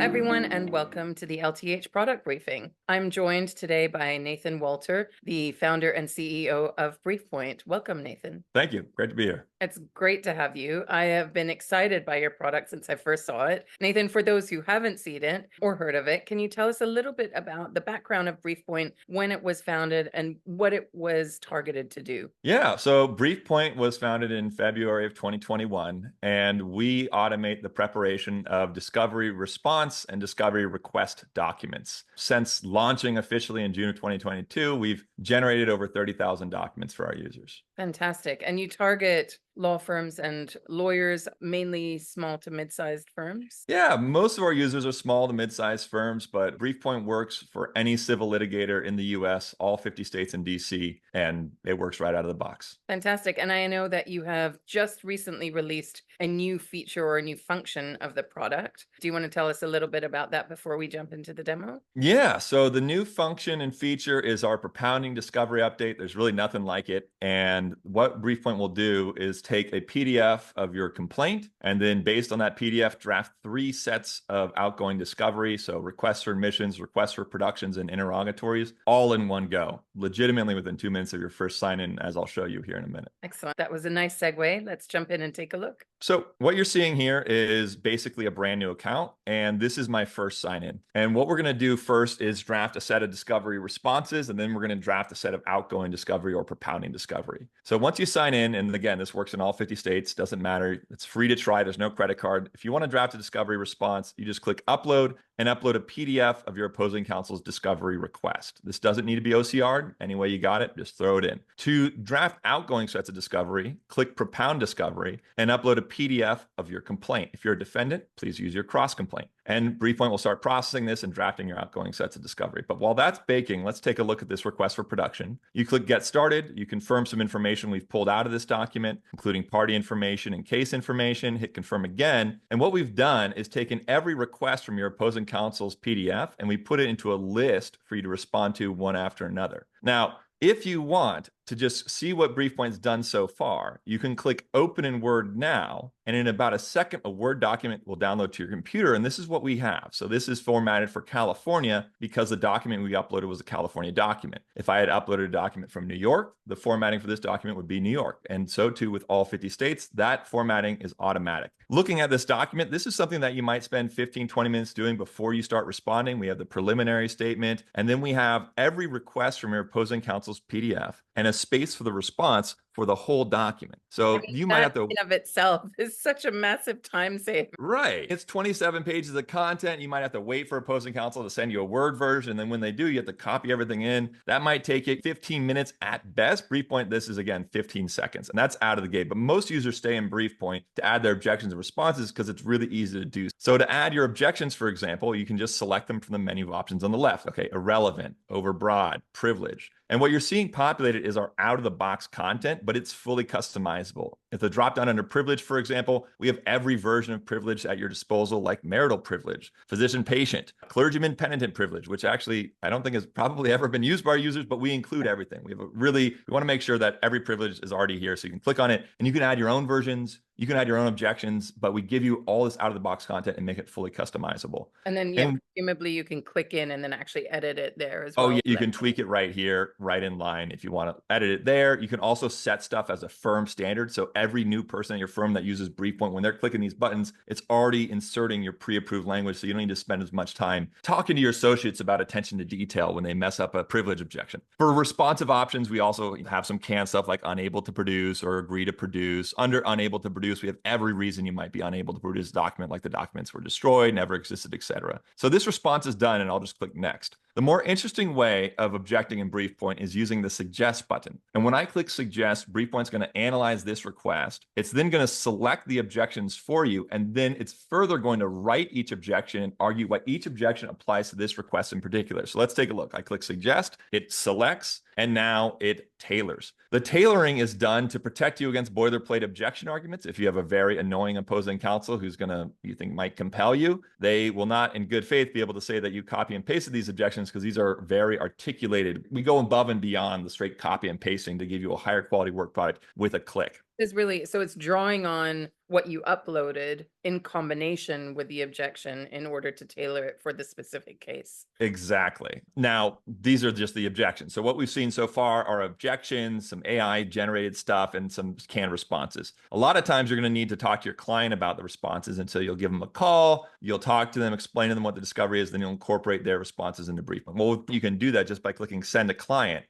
everyone, and welcome to the LTH product briefing. I'm joined today by Nathan Walter, the founder and CEO of Briefpoint. Welcome, Nathan. Thank you. Great to be here. It's great to have you. I have been excited by your product since I first saw it. Nathan, for those who haven't seen it or heard of it, can you tell us a little bit about the background of Briefpoint, when it was founded, and what it was targeted to do? Yeah, so Briefpoint was founded in February of 2021, and we automate the preparation of discovery response and discovery request documents. Since launching officially in June of 2022, we've generated over 30,000 documents for our users. Fantastic. And you target law firms and lawyers, mainly small to mid-sized firms? Yeah, most of our users are small to mid-sized firms, but Briefpoint works for any civil litigator in the US, all 50 states and DC, and it works right out of the box. Fantastic. And I know that you have just recently released a new feature or a new function of the product. Do you want to tell us a little bit about that before we jump into the demo? Yeah, so the new function and feature is our propounding discovery update. There's really nothing like it. And what Briefpoint will do is take a PDF of your complaint, and then based on that PDF, draft 3 sets of outgoing discovery. So requests for admissions, requests for productions, and interrogatories, all in one go, legitimately within 2 minutes of your first sign-in, as I'll show you here in a minute. Excellent. That was a nice segue. Let's jump in and take a look. So what you're seeing here is basically a brand new account, and this is my first sign-in. And what we're going to do first is draft a set of discovery responses, and then we're going to draft a set of outgoing discovery or propounding discovery. So once you sign in, and again, this works in all 50 states, doesn't matter. It's free to try. There's no credit card. If you want to draft a discovery response, you just click upload and upload a PDF of your opposing counsel's discovery request. This doesn't need to be OCR'd. Any way you got it, just throw it in. To draft outgoing sets of discovery, click propound discovery and upload a PDF of your complaint. If you're a defendant, please use your cross complaint. And Briefpoint will start processing this and drafting your outgoing sets of discovery. But while that's baking, let's take a look at this request for production. You click Get Started. You confirm some information we've pulled out of this document, including party information and case information. Hit Confirm again. And what we've done is taken every request from your opposing counsel's PDF, and we put it into a list for you to respond to one after another. Now, if you want to just see what Briefpoint's done so far, you can click Open in Word now, and in about a second, a Word document will download to your computer, and this is what we have. So this is formatted for California because the document we uploaded was a California document. If I had uploaded a document from New York, the formatting for this document would be New York, and so too with all 50 states, that formatting is automatic. Looking at this document, this is something that you might spend 15, 20 minutes doing before you start responding. We have the preliminary statement, and then we have every request from your opposing counsel's PDF and a space for the response for the whole document. So you might have to... That in of itself is such a massive time save. Right. It's 27 pages of content. You might have to wait for opposing counsel to send you a Word version. And then when they do, you have to copy everything in. That might take you 15 minutes at best. Briefpoint, this is again 15 seconds, and that's out of the gate. But most users stay in Briefpoint to add their objections and responses because it's really easy to do. So to add your objections, for example, you can just select them from the menu of options on the left. Okay, irrelevant, overbroad, privilege. And what you're seeing populated is our out-of-the-box content, but it's fully customizable. If the drop-down under privilege, for example, we have every version of privilege at your disposal, like marital privilege, physician-patient, clergyman-penitent privilege, which actually I don't think has probably ever been used by our users, but we include everything. We want to make sure that every privilege is already here. So you can click on it and you can add your own versions. You can add your own objections, but we give you all this out-of-the-box content and make it fully customizable. And then, yeah, presumably you can click in and then actually edit it there as well. Oh, yeah, you can tweak it right here, right in line if you want to edit it there. You can also set stuff as a firm standard. So every new person at your firm that uses Briefpoint, when they're clicking these buttons, it's already inserting your pre-approved language. So you don't need to spend as much time talking to your associates about attention to detail when they mess up a privilege objection. For responsive options, we also have some canned stuff like unable to produce or agree to produce. Under unable to produce, we have every reason you might be unable to produce a document, like the documents were destroyed, never existed, etc. So this response is done, and I'll just click next. The more interesting way of objecting in Briefpoint is using the suggest button. And when I click suggest, Briefpoint's going to analyze this request. It's then going to select the objections for you, and then it's further going to write each objection and argue why each objection applies to this request in particular. So let's take a look. I click suggest, it selects, and now it tailors. The tailoring is done to protect you against boilerplate objection arguments. If you have a very annoying opposing counsel who's you think might compel you, they will not in good faith be able to say that you copy and pasted these objections because these are very articulated. We go above and beyond the straight copy and pasting to give you a higher quality work product with a click. Is really, so it's drawing on what you uploaded in combination with the objection in order to tailor it for the specific case. Exactly. Now, these are just the objections. So what we've seen so far are objections, some AI generated stuff, and some canned responses. A lot of times you're going to need to talk to your client about the responses. And so you'll give them a call, you'll talk to them, explain to them what the discovery is, then you'll incorporate their responses into Briefpoint. Well, you can do that just by clicking send a client.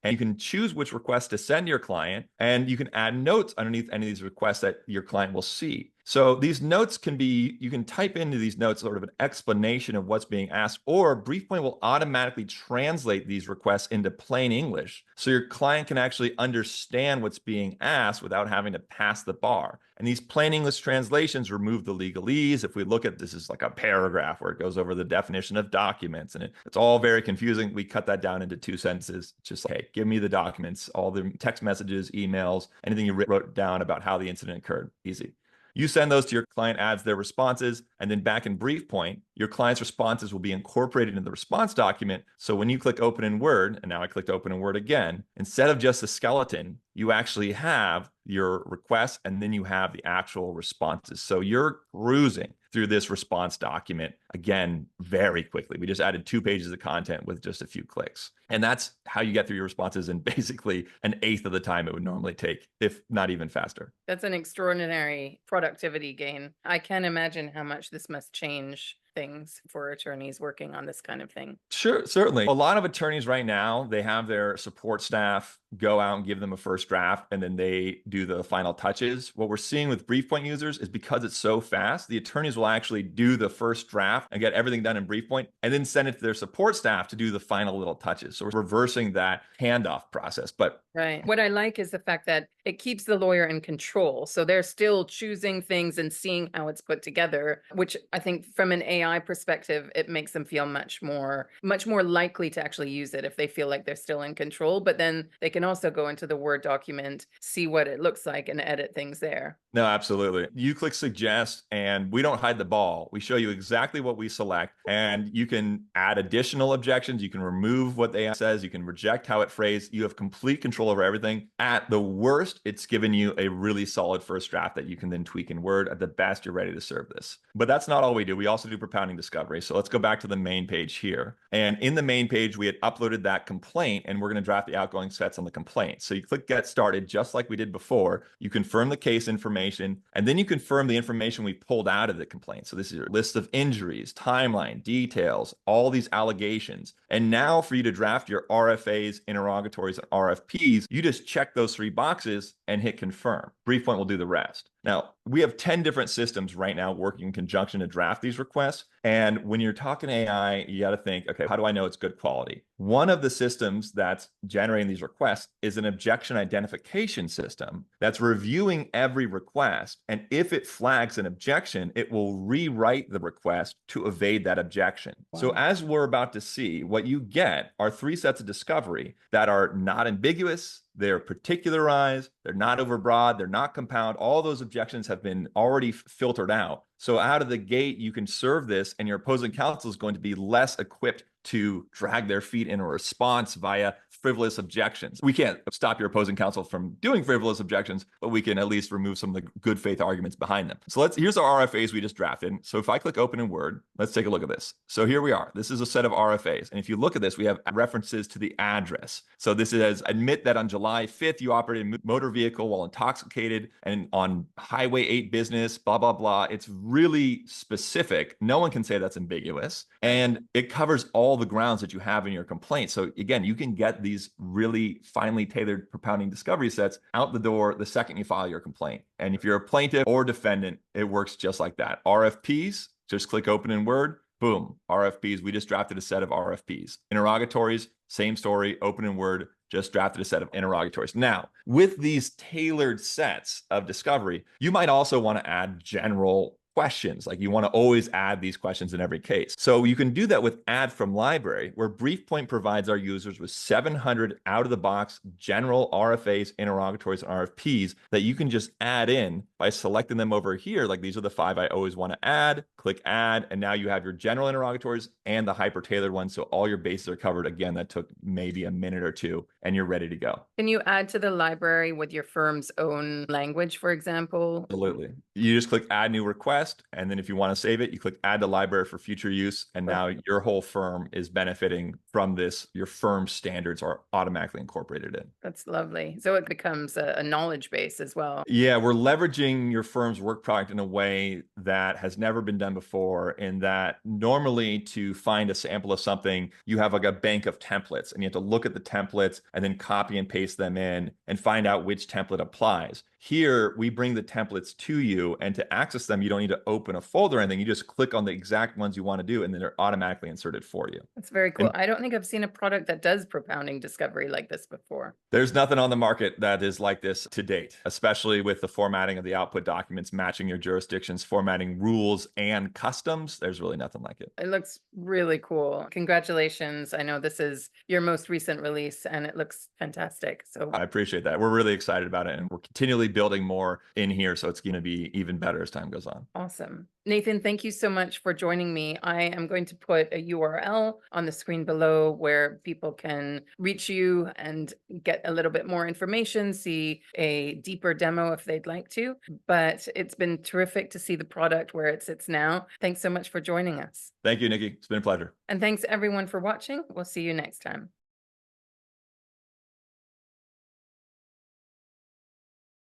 And you can choose which request to send your client, and you can add notes underneath any of these requests that your client will see. So these notes can be, you can type into these notes sort of an explanation of what's being asked, or Briefpoint will automatically translate these requests into plain English. So your client can actually understand what's being asked without having to pass the bar. And these plain English translations remove the legalese. If we look at this is like a paragraph where it goes over the definition of documents, and it's all very confusing. We cut that down into 2 sentences. Just like, hey, give me the documents, all the text messages, emails, anything you wrote down about how the incident occurred. Easy. You send those to your client, adds their responses, and then back in Briefpoint, your client's responses will be incorporated into the response document. So when you click open in Word, and now I clicked open in Word again, instead of just a skeleton, you actually have your requests and then you have the actual responses. So you're cruising through this response document again very quickly. We just added 2 pages of content with just a few clicks. And that's how you get through your responses in basically an eighth of the time it would normally take, if not even faster. That's an extraordinary productivity gain. I can't imagine how much this must change things for attorneys working on this kind of thing. Sure, certainly. A lot of attorneys right now, they have their support staff go out and give them a first draft, and then they do the final touches. What we're seeing with Briefpoint users is because it's so fast, the attorneys will actually do the first draft and get everything done in Briefpoint and then send it to their support staff to do the final little touches. So we're reversing that handoff process. But right. What I like is the fact that it keeps the lawyer in control. So they're still choosing things and seeing how it's put together, which I think from an AI perspective, it makes them feel much more likely to actually use it if they feel like they're still in control. But then they can also go into the Word document, see what it looks like, and edit things there. No, absolutely. You click suggest and we don't hide the ball. We show you exactly what we select, and you can add additional objections. You can remove what they says. You can reject how it phrased. You have complete control over everything. At the worst, it's given you a really solid first draft that you can then tweak in Word. At the best, you're ready to serve this. But that's not all we do. We also do propounding discovery. So let's go back to the main page here. And in the main page, we had uploaded that complaint, and we're going to draft the outgoing sets on the complaint. So you click get started, just like we did before. You confirm the case information, and then you confirm the information we pulled out of the complaint. So this is your list of injuries, timeline, details, all these allegations. And now for you to draft your RFAs, interrogatories, and RFPs, you just check those 3 boxes and hit confirm. Briefpoint will do the rest. Now, we have 10 different systems right now working in conjunction to draft these requests. And when you're talking AI, you got to think, okay, how do I know it's good quality? One of the systems that's generating these requests is an objection identification system that's reviewing every request. And if it flags an objection, it will rewrite the request to evade that objection. Wow. So as we're about to see, what you get are 3 sets of discovery that are not ambiguous, they're particularized, they're not overbroad, they're not compound. All those objections have been already filtered out. So out of the gate, you can serve this, and your opposing counsel is going to be less equipped to drag their feet in a response via frivolous objections. We can't stop your opposing counsel from doing frivolous objections, but we can at least remove some of the good faith arguments behind them. So here's our RFAs we just drafted. So if I click open in Word, let's take a look at this. So here we are. This is a set of RFAs. And if you look at this, we have references to the address. So this is admit that on July 5th, you operated a motor vehicle while intoxicated and on Highway 8 business, blah, blah, blah. It's really specific. No one can say that's ambiguous. And it covers all the grounds that you have in your complaint. So again, you can get these really finely tailored propounding discovery sets out the door the second you file your complaint. And if you're a plaintiff or defendant, it works just like that. RFPs, just click open in Word, boom, RFPs. We just drafted a set of RFPs. Interrogatories, same story, open in Word, just drafted a set of interrogatories. Now, with these tailored sets of discovery, you might also want to add general questions. Like you want to always add these questions in every case. So you can do that with Add from Library, where Briefpoint provides our users with 700 out of the box general RFAs, interrogatories, and RFPs that you can just add in by selecting them over here. Like these are the 5 I always want to add, click add, and now you have your general interrogatories and the hyper tailored ones. So all your bases are covered. Again, that took maybe a minute or two and you're ready to go. Can you add to the library with your firm's own language, for example? Absolutely. You just click add new request. And then if you want to save it, you click add to library for future use. And now your whole firm is benefiting from this. Your firm standards are automatically incorporated in. That's lovely. So it becomes a knowledge base as well. Yeah, we're leveraging your firm's work product in a way that has never been done before, in that normally to find a sample of something, you have like a bank of templates and you have to look at the templates and then copy and paste them in and find out which template applies. Here, we bring the templates to you, and to access them, you don't need to open a folder or anything. You just click on the exact ones you want to do, and then they're automatically inserted for you. That's very cool. And I don't think I've seen a product that does propounding discovery like this before. there's nothing on the market that is like this to date, especially with the formatting of the output documents, matching your jurisdictions, formatting rules and customs. There's really nothing like it. It looks really cool. Congratulations. I know this is your most recent release and it looks fantastic. So I appreciate that. We're really excited about it, and we're continually building more in here. So it's going to be even better as time goes on. awesome. Nathan, thank you so much for joining me. I am going to put a URL on the screen below where people can reach you and get a little bit more information, see a deeper demo if they'd like to. But it's been terrific to see the product where it sits now. Thanks so much for joining us. Thank you, Nikki. It's been a pleasure. And thanks everyone for watching. We'll see you next time.